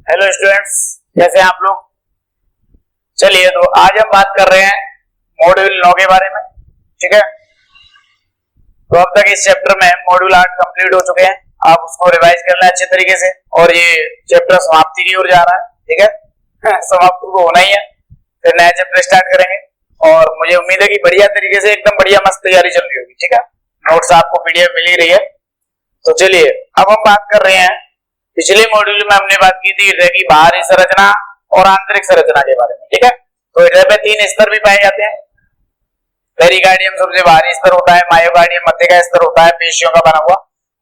Hello students, कैसे हैं आप लोग। चलिए तो आज हम बात कर रहे हैं मॉड्यूल 9 के बारे में। ठीक है, तो अब तक इस चैप्टर में मॉड्यूल 8 कंप्लीट हो चुके हैं। आप उसको रिवाइज कर लें अच्छे तरीके से और ये चैप्टर समाप्ति की ओर जा रहा है। ठीक है समाप्ति को होना ही है, फिर नया चैप्टर स्टार्ट करेंगे और मुझे उम्मीद है कि बढ़िया तरीके से एकदम बढ़िया मस्त तैयारी चल रही होगी। ठीक है, नोट्स आपको पीडीएफ मिल ही रही है। तो चलिए अब हम बात कर रहे हैं, पिछले मॉड्यूल में हमने बात की थी हृदय की बाहरी संरचना और आंतरिक संरचना के बारे में। ठीक है, तो हृदय में 3 स्तर भी पाए जाते हैं। पेरिकार्डियम सबसे बाहरी स्तर होता है, मायोकार्डियम मध्य का स्तर होता है पेशियों का बना हुआ,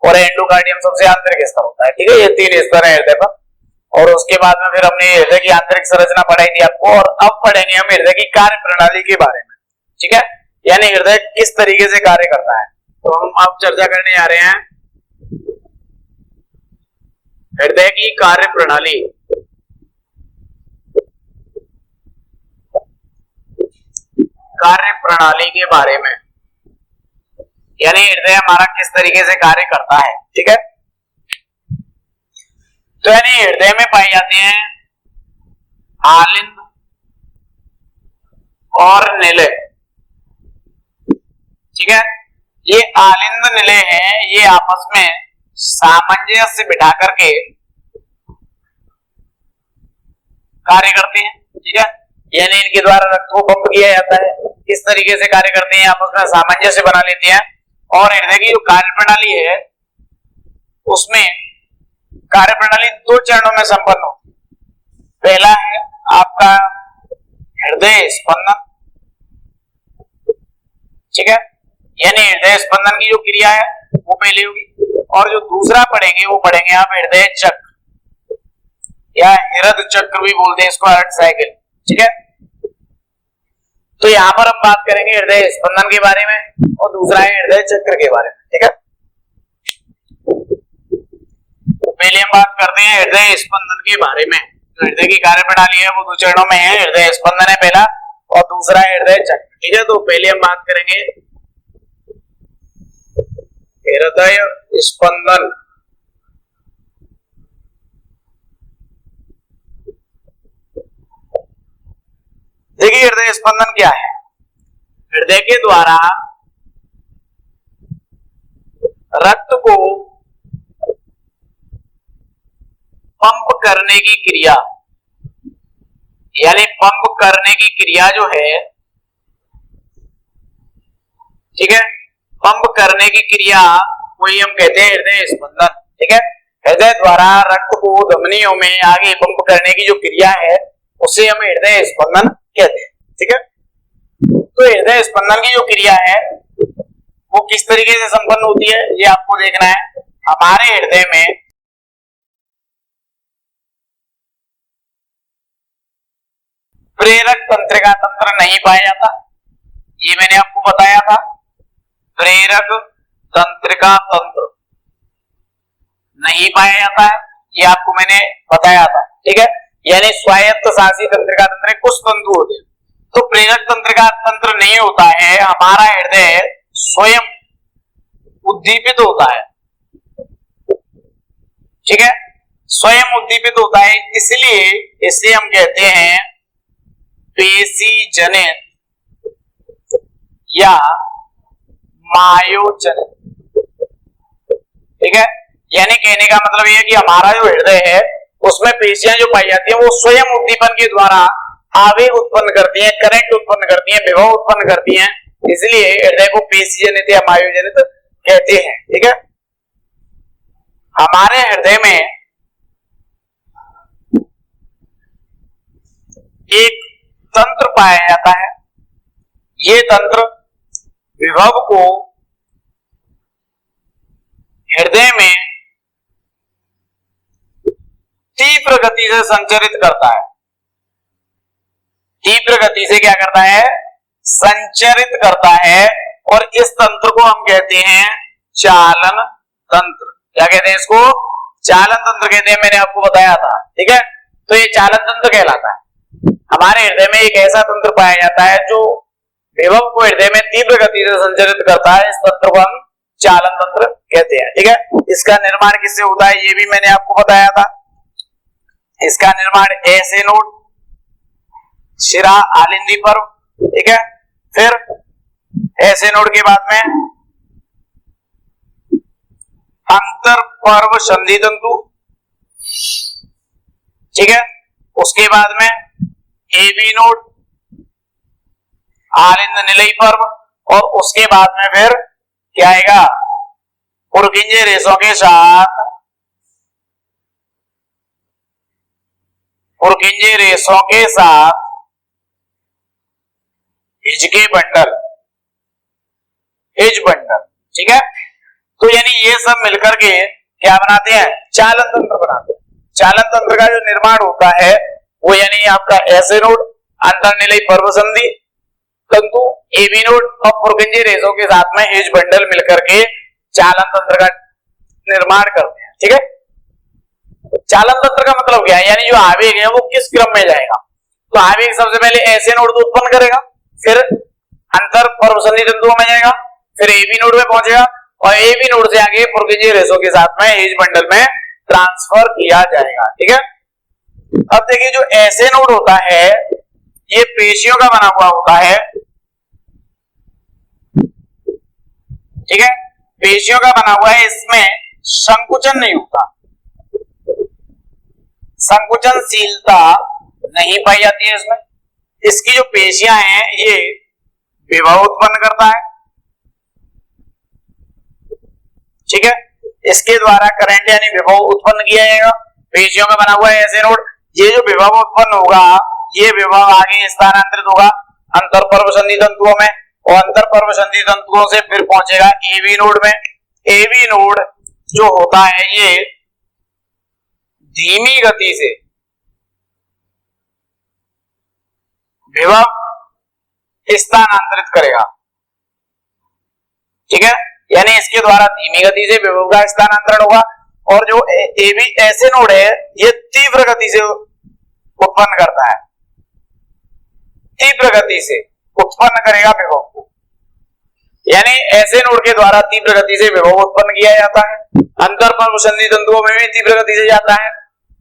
और एंडोकार्डियम सबसे आंतरिक स्तर होता है। ठीक है, ये 3 स्तर है हृदय पर। और उसके बाद में फिर हमने हृदय की आंतरिक संरचना पढ़ाई थी आपको, और अब पढ़ेंगे हम हृदय की कार्य प्रणाली के बारे में। ठीक है, यानी हृदय किस तरीके से कार्य करता है। तो हम अब चर्चा करने जा रहे हैं हृदय की कार्य प्रणाली। कार्य प्रणाली के बारे में, यानी हृदय हमारा किस तरीके से कार्य करता है। ठीक है, तो यानी हृदय में पाए जाते हैं आलिंद और निलय। ठीक है, ये आलिंद निलय हैं, ये आपस में सामंजस्य बिठा करके कार्य करते हैं। ठीक है, यानी इनके द्वारा रक्त को पंप किया जाता है। किस तरीके से कार्य करते हैं, आपस में सामंजस्य बना लेते हैं। और हृदय की जो कार्य प्रणाली है उसमें कार्य प्रणाली 2 चरणों में संपन्न होती है। पहला है आपका हृदय स्पंदन। ठीक है, यानी हृदय स्पंदन की जो क्रिया है वो पहले होगी, और जो दूसरा पढ़ेंगे वो पढ़ेंगे आप हृदय चक्र या हृदय चक्र भी बोलते हैं इसको, हार्ट साइकिल। ठीक है, तो यहां पर हम बात करेंगे हृदय स्पंदन के बारे में और दूसरा है हृदय चक्र के बारे में। ठीक है, तो पहले हम बात करते हैं हृदय स्पंदन के बारे में। तो हृदय की कार्य प्रणाली है वो 2 चरणों में है। हृदय स्पंदन है पहला और दूसरा है हृदय चक्र। ठीक है, तो पहले हम बात करेंगे हृदय स्पंदन। देखिए हृदय स्पंदन क्या है। हृदय के द्वारा रक्त को पंप करने की क्रिया, यानी पंप करने की क्रिया जो है, ठीक है, पंप करने की क्रिया को ही हम कहते हैं हृदय स्पंदन। ठीक है, हृदय द्वारा रक्त को धमनियों में आगे पंप करने की जो क्रिया है उसे हम हृदय स्पंदन कहते हैं। ठीक है, तो हृदय स्पंदन की जो क्रिया है वो किस तरीके से संपन्न होती है ये आपको देखना है। हमारे हृदय में प्रेरक तंत्रिका तंत्र नहीं पाया जाता, ये मैंने आपको बताया था। प्रेरक तंत्रिका तंत्र नहीं पाया जाता है, ये आपको मैंने बताया था। ठीक है, यानी स्वायत्त शासी तंत्रिका तंत्र कुछ तंतु होते हैं, तो प्रेरक तंत्रिका तंत्र नहीं होता है। हमारा हृदय स्वयं उद्दीपित होता है। ठीक है, स्वयं उद्दीपित होता है, इसलिए इसे हम कहते हैं पेशी जनित या मायोजनित। ठीक है, यानी कहने का मतलब यह है कि हमारा जो हृदय है उसमें पेशियां जो पाई जाती हैं वो स्वयं उद्दीपन के द्वारा आवेग उत्पन्न करती हैं, करंट उत्पन्न करती हैं, विभव उत्पन्न करती हैं, इसलिए हृदय को पेशी जनित या मायोजनित कहते हैं। ठीक है, हमारे हृदय में एक तंत्र पाया जाता है, ये तंत्र विभव को हृदय में तीव्र गति से संचरित करता है। तीव्र गति से क्या करता है, संचरित करता है, और इस तंत्र को हम कहते हैं चालन तंत्र। क्या कहते हैं इसको, चालन तंत्र कहते हैं, मैंने आपको बताया था। ठीक है, तो ये चालन तंत्र कहलाता है। हमारे हृदय में एक ऐसा तंत्र पाया जाता है जो विभव को हृदय में तीव्र गति से संचरित करता है, इस तंत्र को हम चालन तंत्र कहते हैं। ठीक है, इसका निर्माण किससे होता है ये भी मैंने आपको बताया था। इसका निर्माण ऐसे नोड, शिरा आलिंदी पर्व, ठीक है। फिर ऐसे नोड के बाद में अंतर पर्व संधि तंतु, ठीक है। उसके बाद में एबी नोड, आलिंद निलयी पर्व, और उसके बाद में फिर क्या आएगा, पुरकिंजे रेशों के साथ, पुरकिंजे रेशों के साथ हिज के बंडल, हिज बंडल, ठीक है। तो यानी ये सब मिलकर के क्या बनाते हैं, चालन तंत्र बनाते हैं। चालन तंत्र का जो निर्माण होता है वो यानी आपका ऐसे नोड, अंतर्निलयी पर्व संधि तंतु, एबी नोड और पुरकिंजे रेशों के साथ में हिज बंडल मिलकर के चालन तंत्र का निर्माण करते हैं, ठीक है। चालन तंत्र का मतलब क्या है, यानी जो आवेग है वो किस क्रम में जाएगा। तो आवेग सबसे पहले ऐसे नोड को उत्पन्न करेगा, फिर अंतर पर्व संधि तंतुओं में जाएगा, फिर एबी नोड में पहुंचेगा और एबी नोड से आगे पुरकिंजे रेशों के साथ में हिज बंडल में ट्रांसफर किया जाएगा, ठीक है। अब देखिए जो ऐसे नोड होता है ये पेशियों का बना हुआ होता है, ठीक है। पेशियों का बना हुआ है, इसमें संकुचन नहीं होता, संकुचनशीलता नहीं पाई जाती है इसमें। इसकी जो पेशियां हैं ये विभव उत्पन्न करता है, ठीक है। इसके द्वारा करंट यानी विभव उत्पन्न किया जाएगा। पेशियों का बना हुआ है ऐसे नोड, ये जो विभव उत्पन्न होगा ये विभव आगे स्थानांतरित होगा अंतर पर्व संधि तंतुओं में, और अंतर पर्व संधि तंतुओं से फिर पहुंचेगा एबी नोड में। एबी नोड जो होता है ये धीमी गति से विभव स्थानांतरित करेगा, ठीक है। यानी इसके द्वारा धीमी गति से विभव का स्थानांतरण होगा। और जो एबी ऐसे नोड है ये तीव्र गति से उत्पन्न करता है, तीव्र गति से उत्पन्न करेगा विभव को, यानी ऐसे नोड के द्वारा तीव्र गति से विभव उत्पन्न किया जाता है। अंतर पर्व संधि तंतुओं में भी तीव्र गति से जाता है।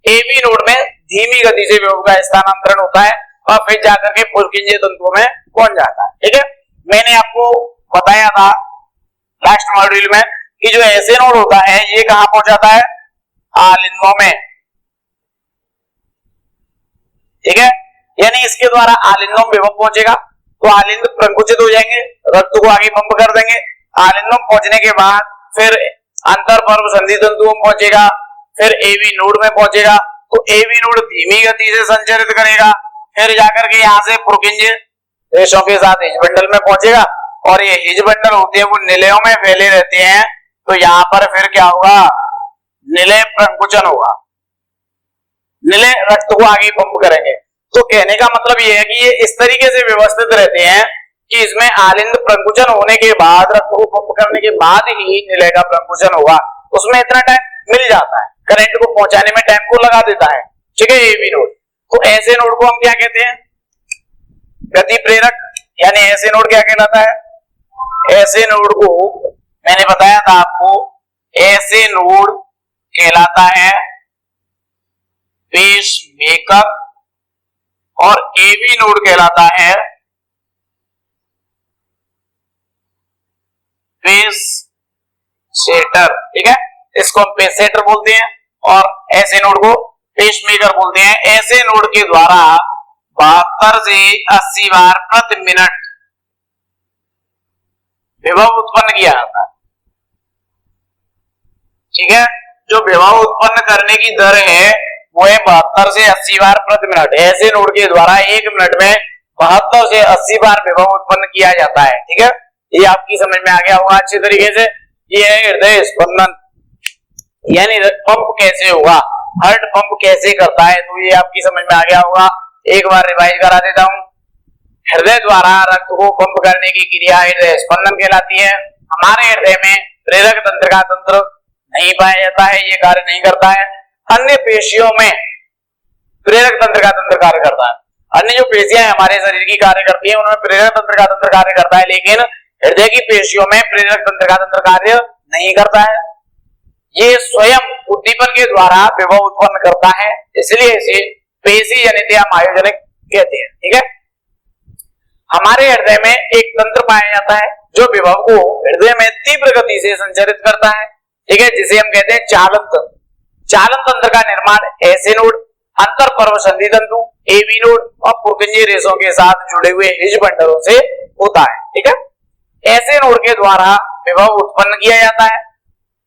एबी नोड में धीमी गति से विभव का स्थानांतरण होता है और फिर जाकर के पुरकिंजे तंतुओं में पहुंच जाता है, ठीक है। मैंने आपको बताया था लास्ट मॉड्यूल में कि जो ऐसे नोड होता है ये कहां पहुंच जाता है, आलिंदों में, ठीक है। यानी इसके द्वारा आलिंदों में विभव पहुंचेगा तो आलिंद प्रंकुचित हो जाएंगे, रक्त को आगे पंप कर देंगे। आलिंदों पहुंचने के बाद फिर अंतर पर्व संधि तंतुओं में पहुंचेगा, फिर एबी नोड में पहुंचेगा तो एबी नोड धीमी गति से संचरित करेगा, फिर जाकर के यहां से पुरकिंजे रेशों के साथ हिज बंडल में पहुंचेगा। और ये हिज बंडल होते हैं वो निलयों में फैले रहते हैं, तो यहां पर फिर क्या होगा, निलय प्रंकुचन होगा, निलय रक्त को आगे पंप करेंगे। तो कहने का मतलब ये है कि ये इस तरीके से व्यवस्थित रहते हैं कि इसमें आलिंद प्रंकुचन होने के बाद, रक्त को पंप करने के बाद ही निलय का प्रंकुचन होगा। उसमें इतना टाइम मिल जाता है, करंट को पहुंचाने में टाइम को लगा देता है, ठीक है। एबी नोड, तो ऐसे नोड को हम क्या कहते हैं, गति प्रेरक, यानी ऐसे नोड क्या कहलाता है, ऐसे नोड को मैंने बताया था आपको, ऐसे नोड कहलाता है पेस मेकर और एबी नोड कहलाता है पेस सेटर, ठीक है। इसको हम पेस सेटर बोलते हैं और ऐसे नोड को पेस मेकर बोलते हैं। ऐसे नोड के द्वारा 72 से 80 बार प्रति मिनट विभव उत्पन्न किया जाता है, ठीक है। जो विभव उत्पन्न करने की दर है वो है 72 से 80 बार प्रति मिनट। ऐसे नोड के द्वारा 1 मिनट में 72 से 80 बार विभव उत्पन्न किया जाता है, ठीक है। ये आपकी समझ में आ गया होगा अच्छे तरीके से। ये है हृदय स्पंदन, यानी पंप कैसे होगा, हार्ट पंप कैसे करता है, तो ये आपकी समझ में आ गया होगा। एक बार रिवाइज करा देता हूं। हृदय द्वारा रक्त को पंप करने की क्रिया हृदय स्पंदन कहलाती है। हमारे हृदय में प्रेरक तंत्र का तंत्र नहीं पाया जाता है, ये कार्य नहीं करता है। अन्य पेशियों में प्रेरक तंत्र का तंत्र कार्य करता है। अन्य जो पेशियां हमारे शरीर की कार्य करती है उनमें प्रेरक तंत्र का तंत्र कार्य करता है, लेकिन हृदय की पेशियों में प्रेरक तंत्र का तंत्र कार्य नहीं करता है। ये स्वयं उद्दीपन के द्वारा विभव उत्पन्न करता है, इसलिए इसे पेशी जनित या मायोजनिक कहते हैं। ठीक है, हमारे हृदय में एक तंत्र पाया जाता है जो विभव को हृदय में तीव्र गति से संचारित करता है। ठीक है, जिसे हम कहते हैं चालन तंत्र। चालन तंत्र का निर्माण ऐसे नोड, अंतर पर्व संधि तंतु, एबी नोड और पुर्किंजे रेशों के साथ जुड़े हुए हिज बंडलों से होता है। ठीक है, ऐसे नोड के द्वारा विभव उत्पन्न किया जाता है।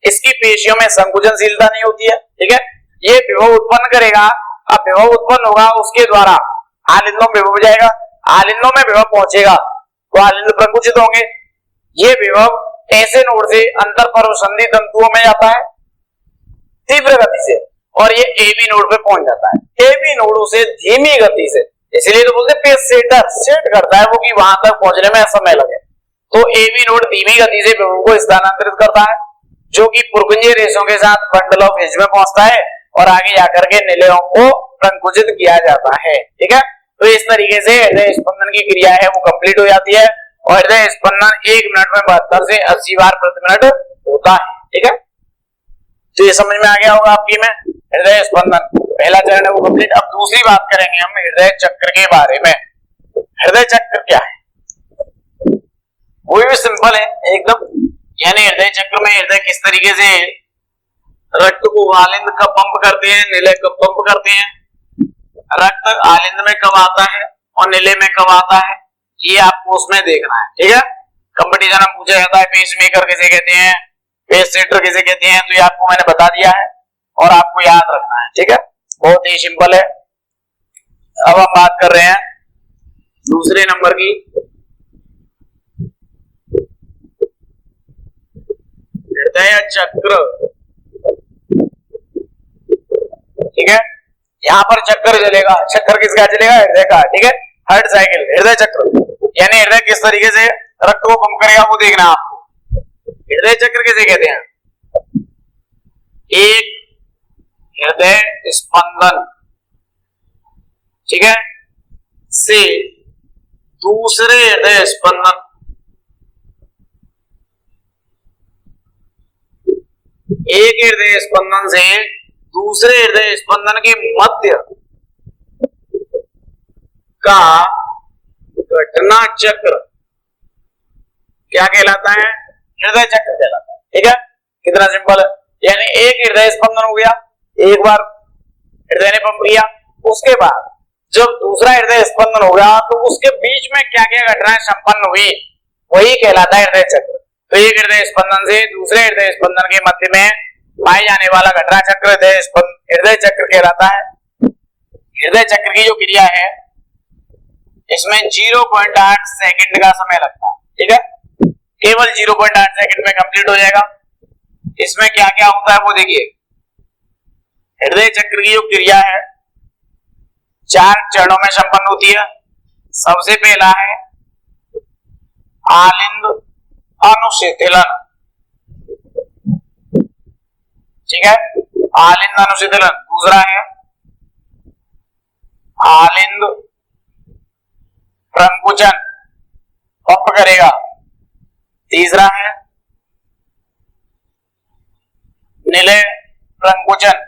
इसकी पेशियों में संकुचनशीलता नहीं होती है। ठीक है, ये विभव उत्पन्न करेगा। अब विभव उत्पन्न होगा, उसके द्वारा आलिंदों में विभव जाएगा, आलिंदों में विभव पहुंचेगा तो आलिंद प्रकुचित होंगे। ये विभव ऐसे नोड से अंतर पर्व संधि तंतुओं में जाता है तीव्र गति से और ये एबी नोड पे पहुंच जाता है। एबी नोडों से धीमी गति से, इसलिए तो बोलते हैं पेस सेटर सेट करता है वो कि वहां तक पहुंचने में समय लगे। तो एबी नोड धीमी गति से विभव को स्थानांतरित करता है, जो कि पुर्किंजे रेशों के साथ बंडल ऑफ हिज में पहुंचता है और आगे जाकर के निलयों को प्रकुचित किया जाता है। ठीक है, तो इस तरीके से हृदय स्पंदन की क्रिया है वो कंप्लीट हो जाती है और हृदय स्पंदन 1 मिनट में 72 से 80 बार प्रति मिनट होता है। ठीक है, तो ये समझ में आ गया होगा आपकी में हृदय स्पंदन पहला चरण है वो कंप्लीट। अब दूसरी बात करेंगे हम हृदय चक्र के बारे में। हृदय चक्र क्या है? वो भी सिंपल है एकदम, यानी हृदय चक्र में हृदय किस तरीके से रक्त को आलिंद कब पंप करते हैं, निलय कब पंप करते हैं, रक्त आलिंद में कब आता है और निलय में कब आता है, ये आपको उसमें देखना है। ठीक है, कंपटीशन में पूछा जाता है पेसमेकर किसे कहते हैं, पेस सेटर किसे कहते हैं, तो ये आपको मैंने बता दिया है और आपको याद रखना है। ठीक है, बहुत ही सिंपल है। अब हम बात कर रहे हैं दूसरे नंबर की। हृदय चक्र। ठीक है, यहाँ पर चक्कर चलेगा। चक्कर किसका चलेगा? हृदय का। ठीक है, हार्ट साइकिल हृदय चक्र, यानी हृदय किस तरीके से रक्त को पंप करेगा वो देखना है आपको। हृदय चक्र किसे कहते हैं? एक हृदय स्पंदन, ठीक है, से दूसरे हृदय स्पंदन, एक हृदय स्पंदन से दूसरे हृदय स्पंदन के मध्य का घटना चक्र क्या कहलाता है? हृदय चक्र कहलाता है। ठीक है, कितना सिंपल है। यानी एक हृदय स्पंदन हो गया, एक बार हृदय ने पंप किया, उसके बाद जब दूसरा हृदय स्पंदन हो गया तो उसके बीच में क्या क्या घटनाएं संपन्न हुई वही कहलाता है हृदय चक्र। तो एक हृदय स्पंदन से दूसरे हृदय स्पंदन के मध्य में पाए जाने वाला घटना चक्र हृदय चक्र कहलाता है। हृदय चक्र की जो क्रिया है इसमें 0.8 सेकंड का समय लगता है। ठीक है, केवल 0.8 सेकंड में कंप्लीट हो जाएगा। इसमें क्या क्या होता है वो देखिए। हृदय चक्र की जो क्रिया है 4 चरणों में संपन्न होती है। सबसे पहला है आलिंद अनुशीतलन। ठीक है, आलिंद अनुशीतलन। दूसरा है आलिंद प्रंकुचन, पंप करेगा। तीसरा है निलय प्रंकुचन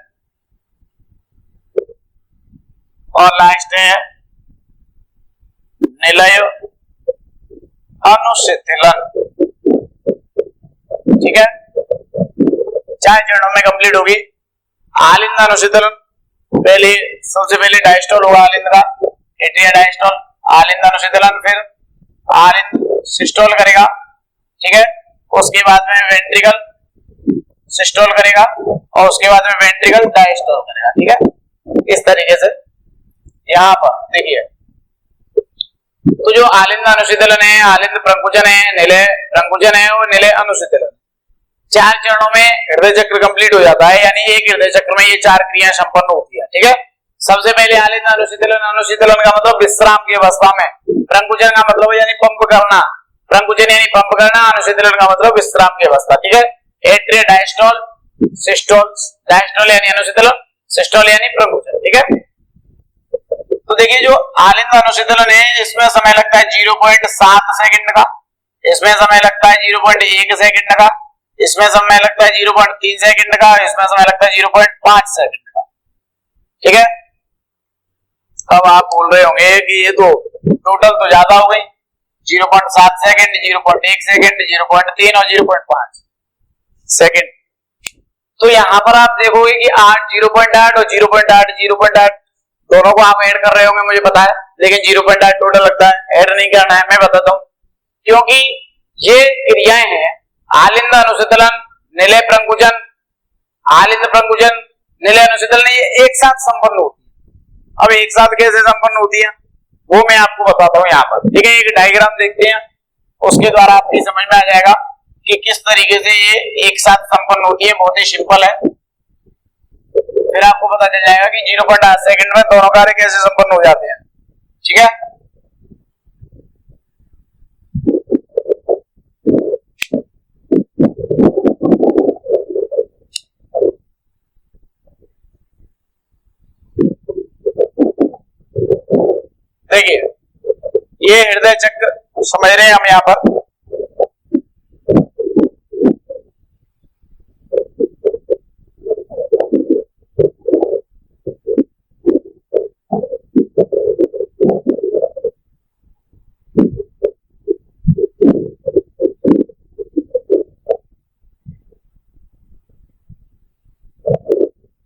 और लास्ट है निलय अनुशीतलन। ठीक है, 4 चरणों में कंप्लीट होगी। आलिंद अनुशीतलन पहले सबसे पहले डायस्टोल होगा आलिंद का, एट्रिया डायस्टोल, आलिंद अनुशीतलन, फिर आलिंद सिस्टोल करेगा। ठीक है, उसके बाद में वेंट्रिकल सिस्टोल करेगा और उसके बाद में वेंट्रिकल डायस्टोल करेगा। ठीक है, इस तरीके से यहां पर देखिए। तो जो आलिंद अनुशीतलन है, आलिंद प्रंकुचन है, निलय प्रंकुचन है और निलय अनुशीतलन, 4 चरणों में हृदय चक्र कंप्लीट हो जाता है। यानी एक हृदय चक्र में ये 4 क्रियाएं संपन्न होती है। ठीक है, सबसे पहले आलिंद अनुशीतलन। अनुशीतलन का मतलब विश्राम की अवस्था में, प्रंकुचन का मतलब यानी पंप करना, प्रंकुचन यानी पंप करना, अनुशीतलन का मतलब विश्राम की अवस्था। ठीक है, एट्रिया डायस्टोल, सिस्टोल, डायस्टोल यानी अनुशीतलन, सिस्टोल यानी प्रंकुचन। ठीक है, तो देखिए जो आलिंद अनुशीतलन है इसमें समय लगता है 0.7 सेकंड का, इसमें समय लगता है 0.1 सेकंड का, इसमें समय लगता है 0.3 सेकंड का, इसमें समय लगता है 0.5 सेकंड का। ठीक है, अब आप बोल रहे होंगे कि ये तो टोटल तो ज्यादा हो गई, 0.7 सेकंड, 0.1 सेकंड, 0.3 और 0.5 सेकंड। तो यहां पर आप देखोगे कि 8, 0.8 और 0.8, 0.8 दोनों को आप ऐड कर रहे होंगे, मुझे पता है, लेकिन 0.8 टोटल लगता है, ऐड नहीं करना है, मैं बताता हूं। क्योंकि ये क्रियाएं हैं आलिंद अनुशीतलन, निलय प्रंकुचन, आलिंद प्रंकुचन, निलय अनुशीतलन, ये एक साथ संपन्न होती है। अब एक साथ कैसे संपन्न होती है वो मैं आपको बताता हूं यहाँ पर। ठीक है, एक डायग्राम देखते हैं, उसके द्वारा आपकी समझ में आ जाएगा कि किस तरीके से ये एक साथ संपन्न होती है। बहुत ही सिंपल है, फिर आपको पता चल जाएगा कि 0.8 सेकंड में दोनों कार्य कैसे संपन्न हो जाते हैं। ठीक है, देखिए ये हृदय चक्र समझ रहे हैं हम यहाँ पर।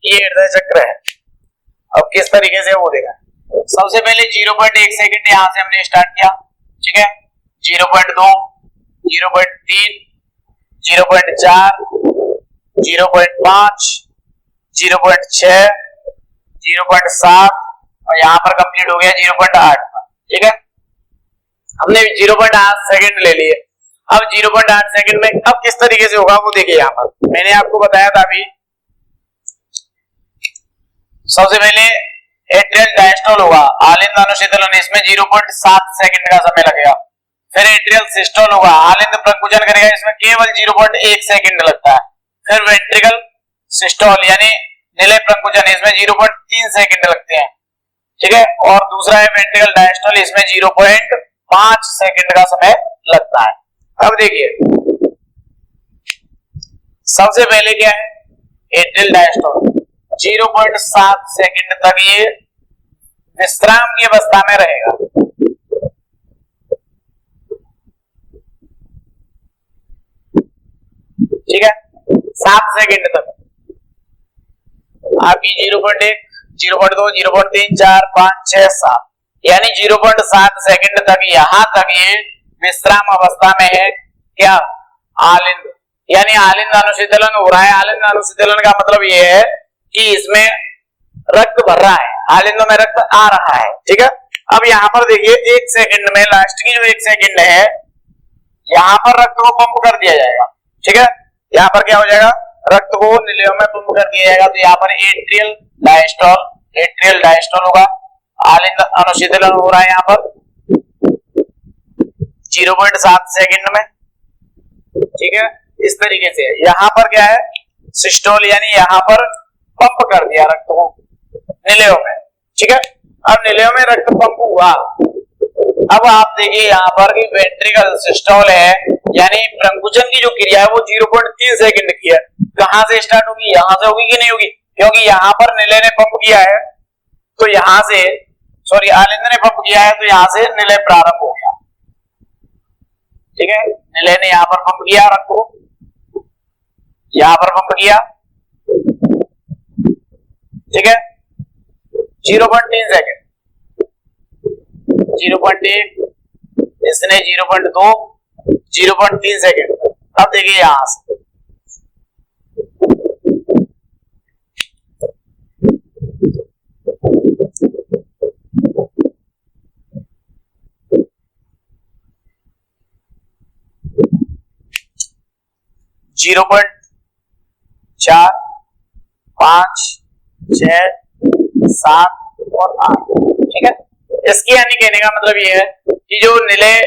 ये हृदय चक्र है। अब किस तरीके से वो देगा, सबसे पहले 0.1 सेकंड यहां से हमने स्टार्ट किया। ठीक है, 0.2, 0.3, 0.4, 0.5, 0.6, 0.7 और यहां पर कंप्लीट हो गया 0.8। ठीक है, हमने 0.8 सेकंड ले लिए। अब 0.8 सेकंड में अब किस तरीके से होगा वो देखिए। यहां पर मैंने आपको बताया था अभी, सबसे पहले एट्रियल डायस्टोल होगा, आलिंद अनुशीतलन, इसमें 0.7 सेकंड का समय लगेगा। फिर एट्रियल सिस्टोल होगा, आलिंद प्रंकुचन करेगा, इसमें केवल 0.1 सेकंड लगता है। फिर वेंट्रिकल सिस्टोल यानी निलय प्रंकुचन, इसमें 0.3 सेकंड लगते हैं। ठीक है, और दूसरा है वेंट्रिकल डायस्टोल, इसमें 0.5 सेकंड का समय लगता है। अब देखिए सबसे पहले क्या है, एट्रियल डायस्टोल 0.7 सेकंड तक ये विश्राम की अवस्था में रहेगा। ठीक है, 7 सेकंड तक आपकी 0.1, 0.2, 0.3, 4, 5, 6, 7 यानी 0.7 सेकंड तक यहां तक ये विश्राम अवस्था में है। क्या, आलिंद, यानी आलिंद अनुशीतलन हो रहा है। आलिंद अनुशीतलन का मतलब ये है कि इसमें रक्त भर रहा है, आलिंदों में रक्त आ रहा है। ठीक है, अब यहाँ पर देखिए 1 सेकंड में, लास्ट की जो 1 सेकंड है, यहाँ पर रक्त को पंप कर दिया जाएगा। ठीक है, यहाँ पर क्या हो जाएगा, रक्त को निलयों में पंप कर दिया जाएगा। तो यहाँ पर एट्रियल डायस्टोल होगा, आलिंद अनुशीतलन हो रहा है यहाँ पर 0.7 सेकंड में। ठीक है, इस तरीके से यहाँ पर क्या है, सिस्टोल यानी यहाँ पर पंप कर दिया रक्त को निलयों में। ठीक है, अब निलयों में रक्त पंप हुआ। अब आप देखिए यहाँ पर कि वेंट्रिकल सिस्टोल है, यानी प्रंकुचन की जो क्रिया है वो 0.3 सेकंड की है। कहां से स्टार्ट होगी, यहां से होगी कि नहीं होगी, क्योंकि यहाँ पर निलय ने पंप किया है, तो यहां से, सॉरी आलिंद ने पंप किया है, तो यहां से निलय प्रारंभ हो गया। ठीक है, निलय ने यहाँ पर पंप किया रक्त को, यहां पर पंप किया। ठीक है, 0.3 सेकंड, 0.1, इसने 0.2, 0.3 सेकंड। अब देखिए यहां से 0.4, 5, 6, 7 और 8। ठीक है, इसकी यानी कहने का मतलब ये है कि जो निलय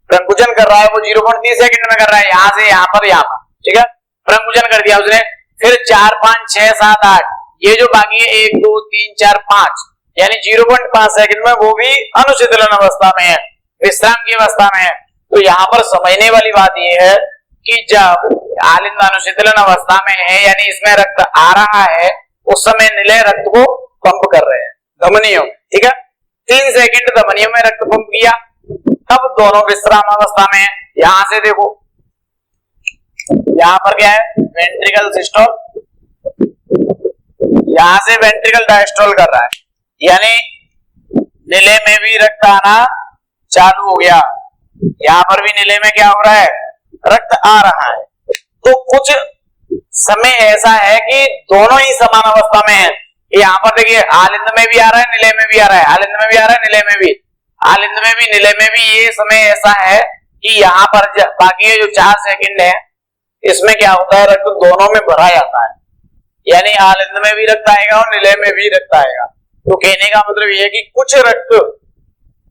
प्रंकुचन कर रहा है वो 0.3 सेकंड में कर रहा है, यहां से यहां पर। ठीक है, प्रंकुचन कर दिया उसने। फिर 4, 5, 6, 7, 8, ये जो बाकी है 1, 2, 3, 4, 5 यानी 0.5 सेकंड में वो भी अनुशीतलन अवस्था में है, विश्राम की अवस्था में है। तो यहाँ पर समझने वाली बात यह है कि जब आलिंद अनुशीतलन अवस्था में है, यानी इसमें रक्त आ रहा है, उस समय निलय रक्त को पंप कर रहे हैं धमनियों में, ठीक है। 3 सेकंड धमनियों में रक्त पंप किया, तब दोनों विश्राम अवस्था में है। यहां से देखो, यहां पर क्या है, वेंट्रिकल सिस्टोल, यहां से वेंट्रिकल डायस्टोल कर रहा है, यानी निलय में भी रक्त आना चालू हो गया। यहां पर भी निलय में क्या हो रहा है, रक्त आ रहा है। तो कुछ समय ऐसा है कि दोनों ही समान अवस्था में है। यहाँ पर देखिए, आलिंद में भी आ रहा है, निलय में भी आ रहा है, आलिंद में भी आ रहा है, निलय में भी, आलिंद में भी, निलय में भी। ये समय ऐसा है कि यहाँ पर बाकी ये जो 4 सेकंड है, इसमें क्या होता है, रक्त दोनों में भरा जाता है, यानी आलिंद में भी रक्त आएगा और निलय में भी रक्त आएगा। तो कहने का मतलब ये है कि कुछ रक्त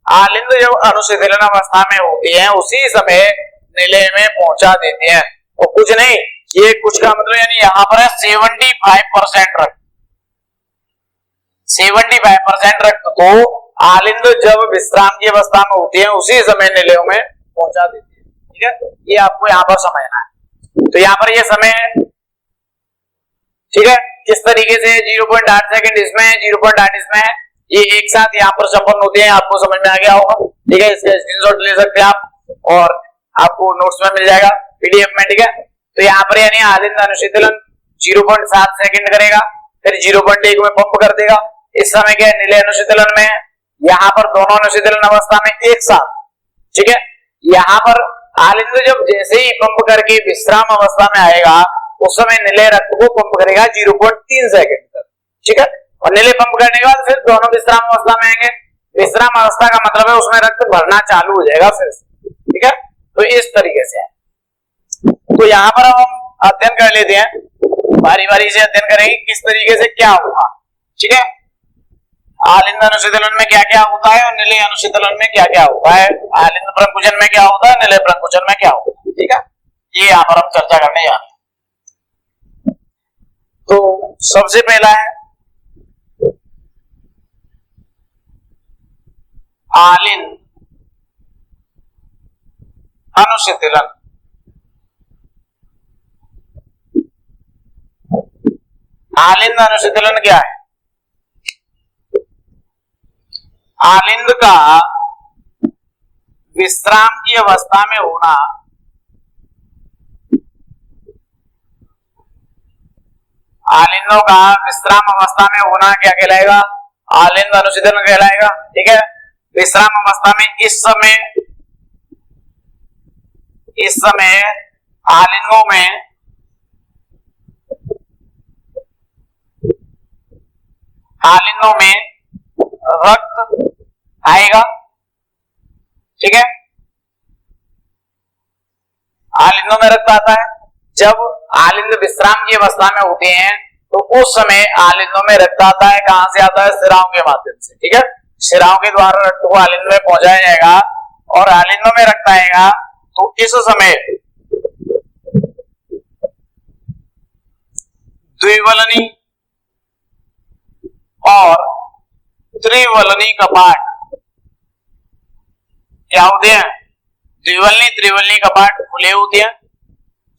आलिंद जब अनुशीतलन अवस्था में होती है, उसी समय निलय में पहुंचा देते हैं, और कुछ नहीं। ये कुछ का मतलब यानी यहाँ पर है 75% रक्त, 75% रक्त को आलिंद जब विश्राम की अवस्था में होती है, उसी समय निलयों में पहुंचा देती है, ठीक है। ये आपको यहाँ पर समझना है। तो यहाँ पर ये समय है, ठीक है, किस तरीके से 0.8 सेकंड इसमें है, 0.8 इसमें है, ये एक साथ यहाँ पर संपन्न होते हैं। आपको समझ में आ गया होगा, ठीक है। इसका स्क्रीनशॉट ले सकते हैं आप, और आपको नोट्स में मिल जाएगा पीडीएफ में, ठीक है। तो यहाँ पर यानी आलिंद अनुशीतलन 0.7 सेकंड करेगा, फिर 0.1 में पंप कर देगा। इस समय क्या है, निलय अनुशीतलन में है, यहाँ पर दोनों अनुशीतलन अवस्था में एक साथ, ठीक है। यहाँ पर आलिंद जब जैसे ही पंप करके विश्राम अवस्था में आएगा, उस समय निलय रक्त को पंप करेगा 0.3 सेकंड तक, ठीक है। और निलय पंप करने के बाद फिर दोनों विश्राम अवस्था में आएंगे। विश्राम अवस्था का मतलब है उसमें रक्त भरना चालू हो जाएगा फिर से, ठीक है। तो इस तरीके से है। तो यहाँ पर हम अध्ययन कर लेते हैं, बारी बारी से अध्ययन करेंगे किस तरीके से क्या होगा, ठीक है। आलिंद अनुशीतलन में क्या क्या होता है और निलय अनुशीतलन में क्या क्या होता है, आलिंद प्रंकुचन में क्या होता है, निलय प्रंकुचन में क्या होता है, ठीक है। ये यहाँ पर हम चर्चा करने जा रहे हैं। तो सबसे पहला है आलिंद अनुशीतलन। आलिंद अनुशीतलन क्या है? आलिंद का विश्राम की अवस्था में होना आलिंदों का विश्राम अवस्था में होना क्या कहलाएगा? आलिंद अनुशीतलन कहलाएगा, ठीक है। विश्राम अवस्था में इस समय आलिंदों में रक्त आएगा, ठीक है। आलिंदों में रक्त आता है। जब आलिंद विश्राम की अवस्था में होते हैं तो उस समय आलिंदों में रक्त आता है। कहां से आता है? शिराओं के माध्यम से, ठीक है। शिराओं के द्वारा रक्त को आलिंद में पहुंचाया जाएगा और आलिंदों में रक्त आएगा। तो इस समय द्विवलनी और त्रिवलनी कपाट क्या होते हैं? द्विवलनी त्रिवलनी कपाट खुले होते हैं,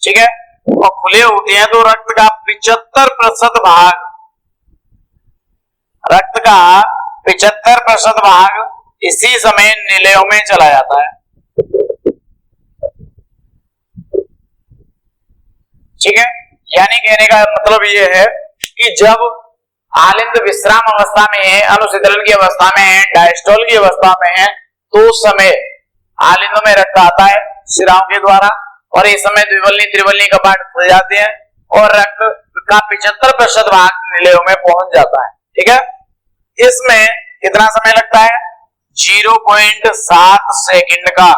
ठीक है। और खुले होते हैं तो रक्त का 75% भाग, रक्त का 75% भाग इसी समय निलयों में चला जाता है, ठीक है। यानी कहने का मतलब यह है कि जब आलिंद विश्राम अवस्था में है, अनुशीतलन की अवस्था में है, डायस्टोल की अवस्था में है, तो उस समय आलिंदों में रक्त आता है शिराओं के द्वारा और इस समय द्विवलनी त्रिवलनी कपाट खुल जाते हैं और रक्त का 75% भाग निलयों में पहुंच जाता है, ठीक है। इसमें कितना समय लगता है? 0.7 सेकंड का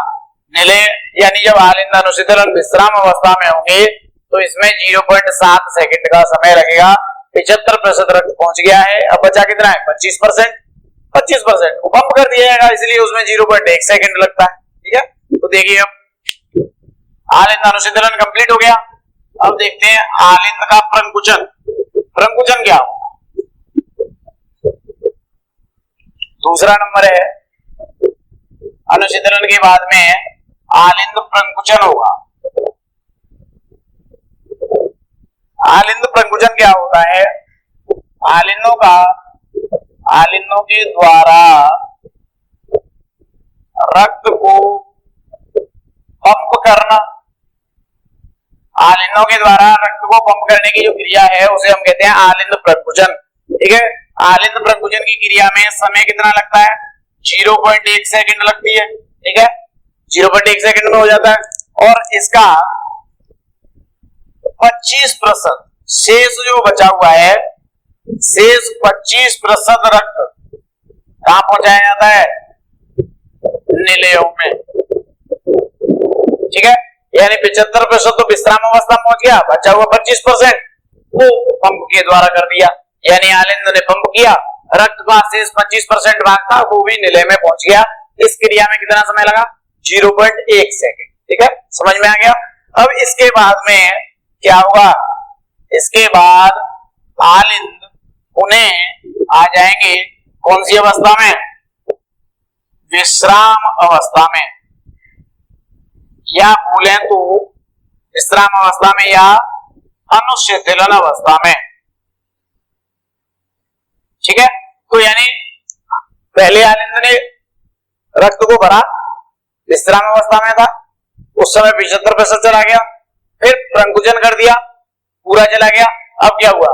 निलय, यानी जब आलिंद अनुशीतलन विश्राम अवस्था में होंगे तो इसमें 0.7 सेकंड का समय लगेगा। 75% रक्त पहुंच गया है, अब बचा कितना है? 25%। 25% को पंप कर दिया जाएगा, इसलिए उसमें 0.1 सेकंड लगता है, ठीक है। तो देखिए अब आलिंद अनुशीतलन कंप्लीट हो गया। अब देखते हैं आलिंद का प्रंकुचन। प्रंकुचन क्या होगा? दूसरा नंबर है, अनुशीतलन के बाद में आलिंद प्रंकुचन होगा। आलिंद प्रंकुचन क्या होता है? आलिंदों के द्वारा रक्त को पंप करना, आलिंदों के द्वारा रक्त को पंप करने की जो क्रिया है उसे हम कहते हैं आलिंद प्रंकुचन। ठीक है, आलिंद प्रंकुचन की क्रिया में समय कितना लगता है? 0.1 सेकंड लगती है। ठीक है, 0.1 सेकंड में हो जाता है। और इसका 25% शेष जो बचा हुआ है, शेष 25% रक्त कहां पहुंचाया जाता है? निलयों में। ठीक है, यानी 75% तो विश्राम अवस्था में पहुंच गया, बचा हुआ 25% वो पंप के द्वारा कर दिया, यानी आलिंद ने पंप किया, रक्त का शेष 25% भाग था वो भी निलय में पहुंच गया। इस क्रिया में कितना समय लगा? 0.1 सेकंड। ठीक है, समझ में आ गया। अब इसके बाद में क्या होगा? इसके बाद आलिंद उन्हें आ जाएंगे कौन सी अवस्था में? विश्राम अवस्था में, या बोले तो विश्राम अवस्था में या अनुशीतलन अवस्था में। ठीक है, तो यानी पहले आलिंद ने रक्त को भरा, विश्राम अवस्था में था, उस समय 75% चला गया, फिर प्रंकुचन कर दिया, पूरा चला गया। अब क्या हुआ?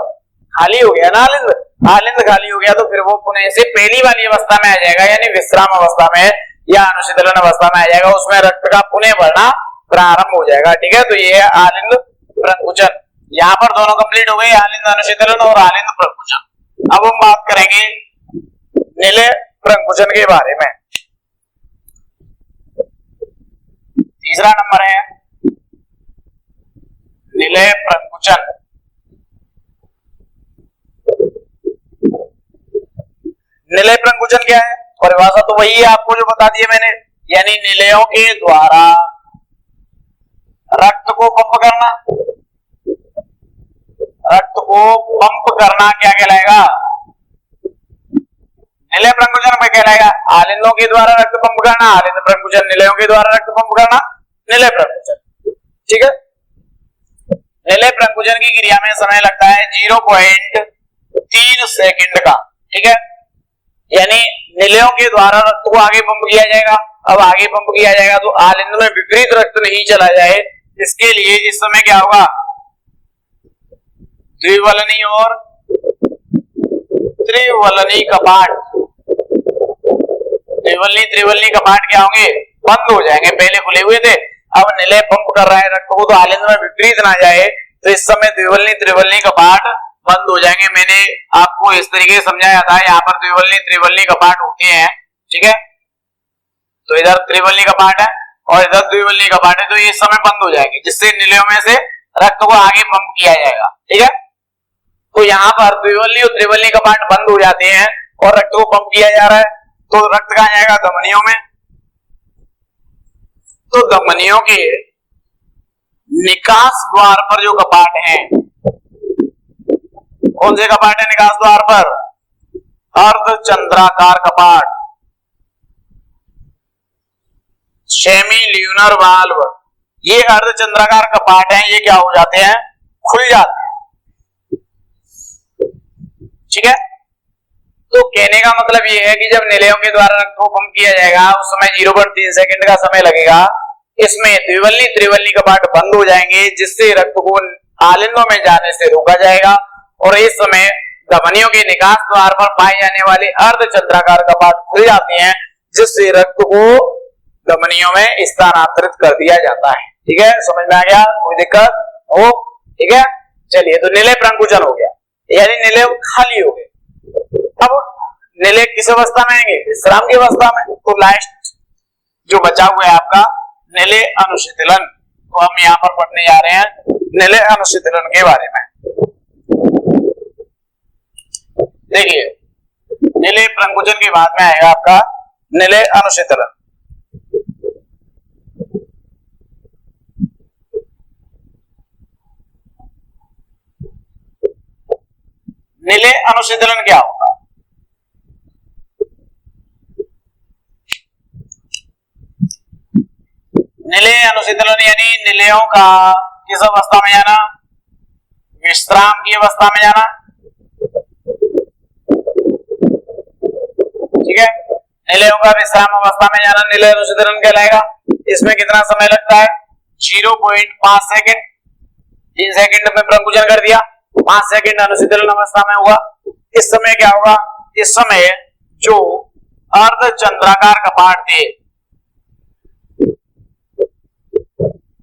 खाली हो गया ना आलिंद, आलिंद खाली हो गया तो फिर वो पुनः से पहली वाली अवस्था में आ जाएगा, यानी विश्राम अवस्था में या अनुशीतलन अवस्था में आ जाएगा, उसमें रक्त का पुनः भरना प्रारंभ हो जाएगा। ठीक है, तो ये है आलिंद प्रंकुचन। यहाँ पर दोनों कंप्लीट हो गए, आलिंद अनुशीतलन और आलिंद प्रंकुचन। अब हम बात करेंगे निलय प्रंकुचन के बारे में। तीसरा नंबर है निलय प्रंकुचन। निलय प्रंकुचन क्या है? परिभाषा तो वही है, आपको जो बता दिया मैंने, यानी निलयों के द्वारा रक्त को पंप करना। रक्त को पंप करना क्या कहलाएगा? निलय प्रंकुचन में कहलाएगा। आलिंदों के द्वारा रक्त पंप करना आलिंद प्रंकुचन, निलयों के द्वारा रक्त पंप करना निलय प्रंकुचन। ठीक है, निलय प्रंकुचन की क्रिया में समय लगता है 0.3 सेकंड का। ठीक है, यानी निलयों के द्वारा रक्त को आगे पंप किया जाएगा। अब आगे पंप किया जाएगा तो आलिंद में विपरीत रक्त नहीं चला जाए, इसके लिए इस समय क्या होगा? द्विवलनी और त्रिवलनी कपाट, द्विवलनी त्रिवलनी कपाट क्या होंगे? बंद हो जाएंगे। पहले खुले हुए थे, अब निलय पंप कर रहा है रक्त को, तो आलिंद में विपरीत ना जाए, तो इस समय द्विवलनी त्रिवलनी कपाट बंद हो जाएंगे। मैंने आपको इस तरीके से समझाया था, यहाँ पर द्विवलनी त्रिवलनी कपाट होते हैं। ठीक है, तो इधर त्रिवलनी कपाट है और इधर द्विवलनी कपाट है, तो ये इस समय बंद हो जाएंगे, जिससे निलयों में से रक्त को आगे पंप किया जाएगा। ठीक है, तो यहाँ पर द्विवलनी और त्रिवलनी कपाट बंद हो जाते हैं और रक्त को पंप किया जा रहा है, तो रक्त कहाँ जाएगा? धमनियों में। तो धमनियों के निकास द्वार पर जो कपाट है, कौन से कपाट है निकास द्वार पर? अर्धचंद्राकार कपाट, सेमी ल्यूनर वाल्व। ये अर्धचंद्राकार कपाट हैं, ये क्या हो जाते हैं? खुल जाते हैं। ठीक है, तो कहने का मतलब ये है कि जब निलयों के द्वारा रक्त को पंप किया जाएगा उस समय 0.3 सेकंड का समय लगेगा। इसमें द्विवलनी त्रिवलनी कपाट बंद हो जाएंगे, जिससे रक्त को आलिंदों में जाने से रोका जाएगा, और इस समय धमनियों के निकास द्वार पर पाए जाने वाले अर्धचंद्राकार कपाट खुल जाते हैं, जिससे रक्त को धमनियों में स्थानांतरित कर दिया जाता है। ठीक है, समझ में आ गया? कोई दिक्कत हो? ठीक है, चलिए, तो निलय प्रंकुचन हो गया, यानी निलय खाली हो गए। अब निलय किस अवस्था में आएंगे? विश्राम की अवस्था में। तो लास्ट जो बचा हुआ है आपका निलय अनुशीतलन, तो हम यहाँ पर पढ़ने जा रहे हैं निलय अनुशीतलन के बारे में। देखिए, निलय प्रंकुचन के बाद में आएगा आपका निलय अनुशीतलन। निलय अनुशीतलन क्या होगा? निलय अनुशीतलन यानी निलयों का किस अवस्था में जाना? विश्राम की अवस्था में जाना, ठीक है। निलयों का विश्राम अवस्था में जाना निलय अनुशीतलन कहलाएगा। इसमें कितना समय लगता है? 0.5 सेकेंड। 3 सेकेंड में प्रंकुचन कर दिया, 5 सेकेंड अनुशीतलन अवस्था में हुआ। इस समय क्या होगा? इस समय जो अर्धचंद्राकार कपाट थे,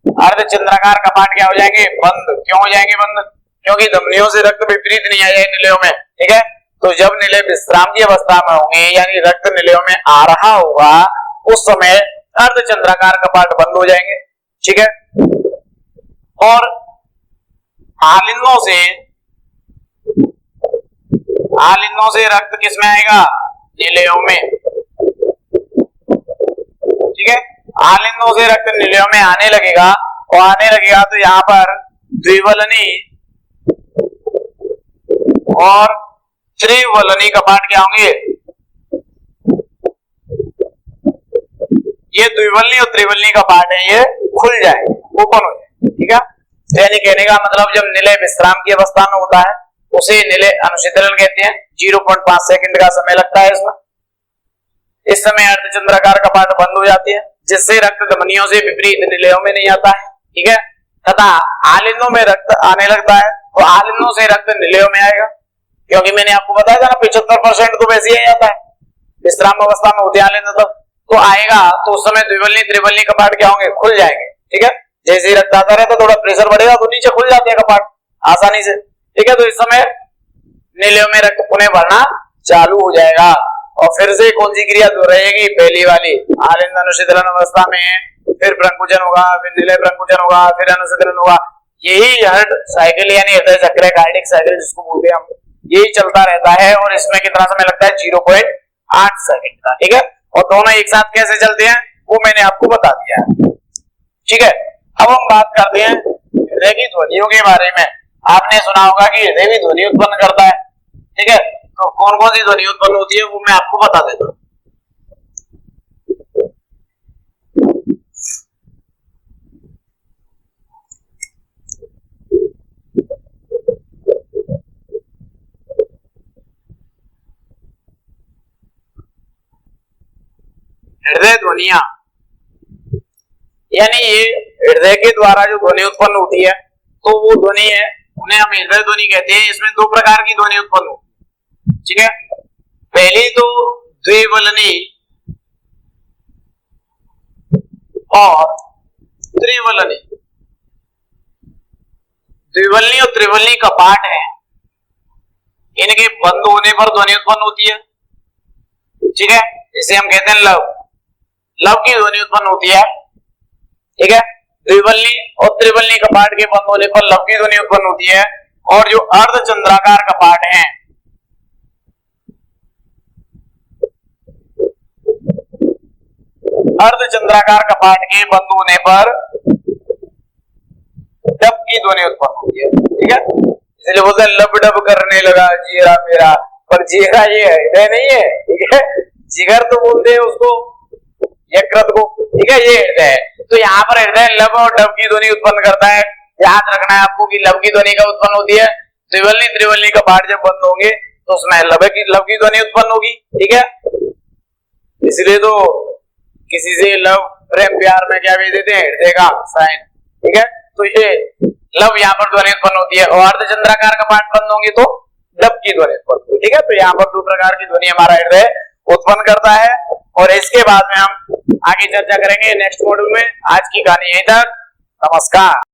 अर्धचंद्राकार कपाट क्या हो जाएंगे? बंद। क्यों हो जाएंगे बंद? क्योंकि धमनियों से रक्त विपरीत नहीं आ जाए निलयों में, ठीक है। तो जब निलय विश्राम की अवस्था में होंगे यानी रक्त निलयों में आ रहा होगा, उस समय अर्धचंद्राकार कपाट बंद हो जाएंगे, ठीक है। और आलिंदों से रक्त किस में आएगा? निलयों में, ठीक है। आलिंदों से रक्त निलयों में आने लगेगा, और आने लगेगा तो यहाँ पर द्विवलनी और त्रिवलनी कपाट क्या होंगे? ये द्विवलनी और त्रिवलनी कपाट है, ये खुल जाएंगे, ओपन हो जाए, ठीक है। यानी कहने का मतलब जब निलय विश्राम की अवस्था में होता है उसे निलय अनुशीतलन कहते हैं। 0.5 सेकंड का समय लगता है इसमें। इस समय अर्धचंद्राकार कपाट बंद हो जाती है, जिससे रक्त धमनियों से विपरीत निलयों में नहीं आता है, ठीक है। तथा आलिंदों में रक्त आने लगता है, तो आलिंदों से रक्त निलयों में आएगा, क्योंकि मैंने आपको बताया था ना 75% तो वैसे ही आता है विश्राम अवस्था में होते आलिंद तब तो आएगा। तो उस समय द्विवलनी त्रिवलनी कपाट क्या होंगे? खुल जाएंगे, ठीक है। जैसे ही रक्त आता रहता थोड़ा प्रेशर बढ़ेगा तो नीचे खुल जाते हैं कपाट आसानी से, ठीक है। तो इस समय निलयों में रक्त पुनः भरना चालू हो जाएगा। और फिर से कौन सी क्रिया दोहराएगी? पहली वाली, आलिंद अनुशीतलन अवस्था में फिर प्रंकुचन होगा, फिर निलय प्रंकुचन होगा, फिर अनुशीतलन होगा। यही हर्ट साइकिल यानी हृदय चक्र, कार्डियक साइकिल जिसको बोलते हैं हम, यही चलता रहता है। और इसमें कितना समय लगता है? 0.8 सेकंड का, ठीक है। और दोनों एक साथ कैसे चलते हैं वो मैंने आपको बता दिया है, ठीक है। अब हम बात करते हैं हृदय की ध्वनियों के बारे में। आपने सुना होगा कि हृदय भी ध्वनि उत्पन्न करता है, ठीक है। तो कौन कौन सी ध्वनि उत्पन्न होती है वो मैं आपको बता देता हूं। हृदय ध्वनिया यानी ये हृदय के द्वारा जो ध्वनि उत्पन्न होती है, तो वो ध्वनि है, उन्हें हम हृदय ध्वनि कहते हैं। इसमें दो प्रकार की ध्वनि उत्पन्न होती है, ठीक है। पहली तो द्विवलनी और त्रिवलनी। द्विवलनी और त्रिवलनी कपाट है, इनके बंद होने पर ध्वनि उत्पन्न होती है, ठीक है। इसे हम कहते हैं लव, लव की ध्वनि उत्पन्न होती है, ठीक है। द्विवलनी और त्रिवलनी कपाट के बंद होने पर लव की ध्वनि उत्पन्न होती है। और जो अर्धचंद्राकार कपाट हैं, अर्धचंद्राकार कपाट के बंद होने पर डब की ध्वनि उत्पन्न होती है, ठीक है। इसलिए बोलते हैं लब डब करने लगा जीरा मेरा, पर जीरा ये हृदय नहीं है, ठीक है। जिगर तो बोलते हैं उसको, यकृत को, ठीक है, ये हृदय है। तो यहाँ पर हृदय लब और डब की ध्वनि उत्पन्न करता है। याद रखना है आपको कि लब की ध्वनि का उत्पन्न होती है, द्विवलनी त्रिवलनी कपाट जब बंद होंगे तो उसमें लब की ध्वनि उत्पन्न होगी, ठीक है। इसलिए तो किसी से लव प्रेम प्यार में क्या भेज देते हैं? हृदय का साइन, ठीक है। तो ये लव यहाँ पर ध्वनि उत्पन्न होती है। और अर्धचंद्राकार कपाट बंद होंगे तो डब की ध्वनि उत्पन्न होगी, ठीक है। तो यहाँ पर दो प्रकार की ध्वनि हमारा हृदय उत्पन्न करता है। और इसके बाद में हम आगे चर्चा करेंगे नेक्स्ट मॉड्यूल में। आज की कहानी यहीं तक, नमस्कार।